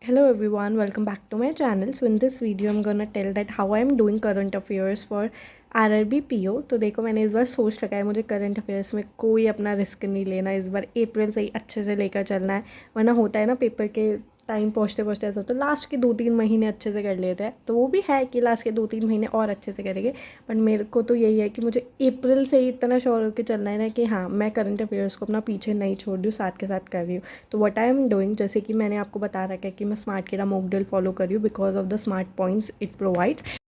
Hello everyone, welcome back to my channel. So in this video I'm gonna tell that how I am doing current affairs for RRB PO. तो देखो मैंने इस बार सोच रखा है मुझे करंट अफेयर्स में कोई अपना रिस्क नहीं लेना, इस बार अप्रैल से ही अच्छे से लेकर चलना है। वरना होता है ना पेपर के टाइम पहुँचते पहुँचते ऐसा तो लास्ट के 2-3 महीने अच्छे से कर लेते हैं, तो वो भी है कि लास्ट के 2-3 महीने और अच्छे से करेंगे। बट मेरे को तो यही है कि मुझे अप्रैल से ही इतना श्योर होकर चलना है ना कि हाँ मैं करंट अफेयर्स को अपना पीछे नहीं छोड़ दूँ, साथ के साथ कर रही हूँ। तो व्हाट आई एम डूइंग, जैसे कि मैंने आपको बता रखा है कि मैं स्मार्ट किडा मॉक ड्रिल फॉलो कर रही हूँ because of the smart points it provides.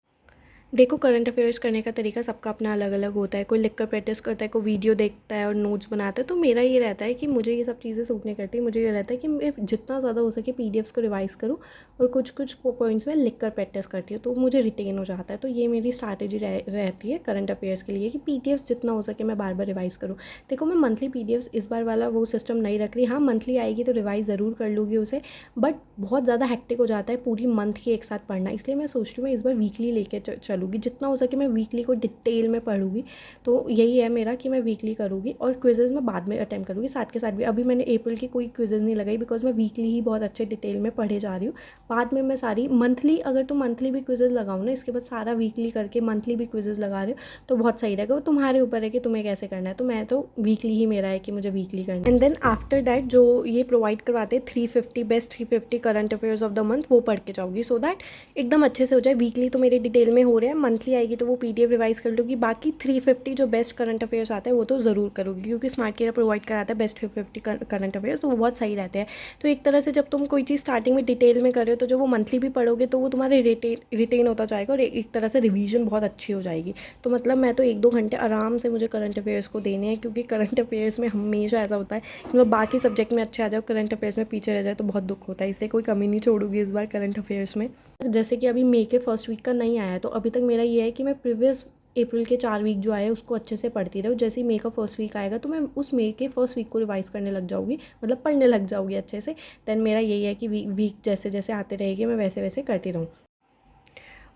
देखो करंट अफेयर्स करने का तरीका सबका अपना अलग अलग होता है। कोई लिख कर प्रैक्टिस करता है, कोई वीडियो देखता है और नोट्स बनाता है। तो मेरा ये रहता है कि मुझे ये सब चीज़ें सूट नहीं करती। मुझे ये रहता है कि मैं जितना ज़्यादा हो सके पीडीएफ्स को रिवाइज़ करूँ और कुछ कुछ पॉइंट्स में लिख कर प्रैक्टिस करती हूँ, तो मुझे रिटेन हो जाता है। तो ये मेरी स्ट्रैटेजी रहती है करंट अफेयर्स के लिए कि पीडीएफ्स जितना हो सके मैं बार बार रिवाइज़ करूँ। देखो मैं मंथली पीडीएफ्स इस बार वाला वो सिस्टम नहीं रख रही। हाँ मंथली आएगी तो रिवाइज़ ज़रूर कर लूँगी उसे, बट बहुत ज़्यादा हेक्टिक हो जाता है पूरी मंथ की एक साथ पढ़ना। इसलिए मैं सोच रही हूँ मैं इस बार वीकली लेके चलूँगी, जितना हो सके मैं वीकली को डिटेल में पढ़ूँगी। तो यही है मेरा कि मैं वीकली करूँगी और क्विजेज़ मैं बाद में अटैम्प्ट करूँगी साथ के साथ भी। अभी मैंने अप्रैल की कोई क्विजेज़ नहीं लगाई बिकॉज मैं वीकली ही बहुत अच्छे डिटेल में पढ़े जा रही हूँ। बाद में मैं सारी मंथली, अगर तुम मंथली भी क्विजेज़ लगाऊँ ना इसके बाद सारा वीकली करके मंथली भी क्विजेज़ लगा रहे हो तो बहुत सही रहेगा। वो तुम्हारे ऊपर है कि तुम्हें कैसे करना है। तो मैं तो वीकली ही मेरा है कि मुझे वीकली करना है। एंड देन आफ्टर दैट जो ये प्रोवाइड करवाते हैं 350 best 350 current affairs of the month, वो पढ़ के जाऊँगी सो दैट एकदम अच्छे से हो जाए। वीकली तो मेरे डिटेल में हो रहे हैं, मंथली आएगी तो वो पीडीएफ रिवाइज कर लूँगी। बाकी 350 जो बेस्ट करंट अफेयर्स आते हैं वो तो ज़रूर करूँगी क्योंकि स्मार्ट केयर प्रोवाइड कराता है बेस्ट 350 करंट अफेयर्स, तो वो बहुत सही रहते हैं। तो एक तरह से जब तुम कोई चीज़ स्टार्टिंग में डिटेल में कर रहे हो तो जब वो मंथली भी पढ़ोगे तो वो तुम्हारे रिटेन होता जाएगा और एक तरह से रिवीजन बहुत अच्छी हो जाएगी। तो मतलब मैं तो 1-2 घंटे आराम से मुझे करंट अफेयर्स को देने हैं, क्योंकि करंट अफेयर्स में हमेशा ऐसा होता है कि मतलब बाकी सब्जेक्ट में अच्छे आ जाओ, करंट अफेयर्स में पीछे रह जाए तो बहुत दुख होता है। इसलिए कोई कमी नहीं छोड़ूंगी इस बार करंट अफेयर्स में। जैसे कि अभी मई के फर्स्ट वीक का नहीं आया है तो अभी तक मेरा ये है कि मैं प्रीवियस अप्रैल के 4 वीक जो आए उसको अच्छे से पढ़ती रहूँ। जैसे ही मई का फर्स्ट वीक आएगा तो मैं उस मई के फर्स्ट वीक को रिवाइज़ करने लग जाऊँगी, मतलब पढ़ने लग जाऊँगी अच्छे से। देन मेरा यही है कि वीक जैसे जैसे आते रहेगी मैं वैसे वैसे करती रहूँ।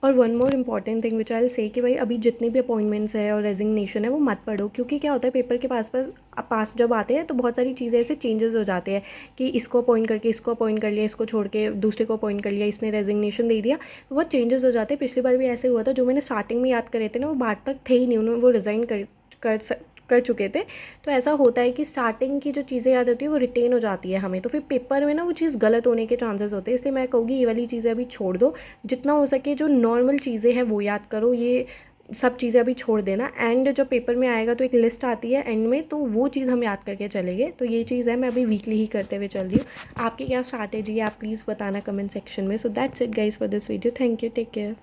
और one more important thing which I will say कि भाई अभी जितने भी अपॉइंटमेंट्स है और रेजिग्नेशन है वो मत पढ़ो, क्योंकि क्या होता है पेपर के पास जब आते हैं तो बहुत सारी चीज़ें ऐसे चेंजेस हो जाते हैं कि इसको अपॉइंट करके इसको अपॉइंट कर लिया, इसको छोड़ के दूसरे को अपॉइंट कर लिया, इसने रेजिग्नेशन दे दिया, तो बहुत चेंजेस हो जाते हैं। पिछली बार भी ऐसे हुआ था, जो मैंने स्टार्टिंग में याद करे थे ना वो बाद तक थे ही नहीं, उन्होंने वो रिज़ाइन कर कर चुके थे। तो ऐसा होता है कि स्टार्टिंग की जो चीज़ें याद होती है वो रिटेन हो जाती है हमें, तो फिर पेपर में ना वो चीज़ गलत होने के चांसेस होते हैं। इसलिए मैं कहूँगी ये वाली चीज़ें अभी छोड़ दो, जितना हो सके जो नॉर्मल चीज़ें हैं वो याद करो, ये सब चीज़ें अभी छोड़ देना। एंड जब पेपर में आएगा तो एक लिस्ट आती है एंड में, तो वो चीज़ हम याद करके चलेंगे। तो ये चीज़ है, मैं अभी वीकली ही करते हुए चल रही हूँ। आपकी क्या स्ट्रैटेजी है आप प्लीज़ बताना कमेंट सेक्शन में। So that's it guys for this video. Thank you, take care.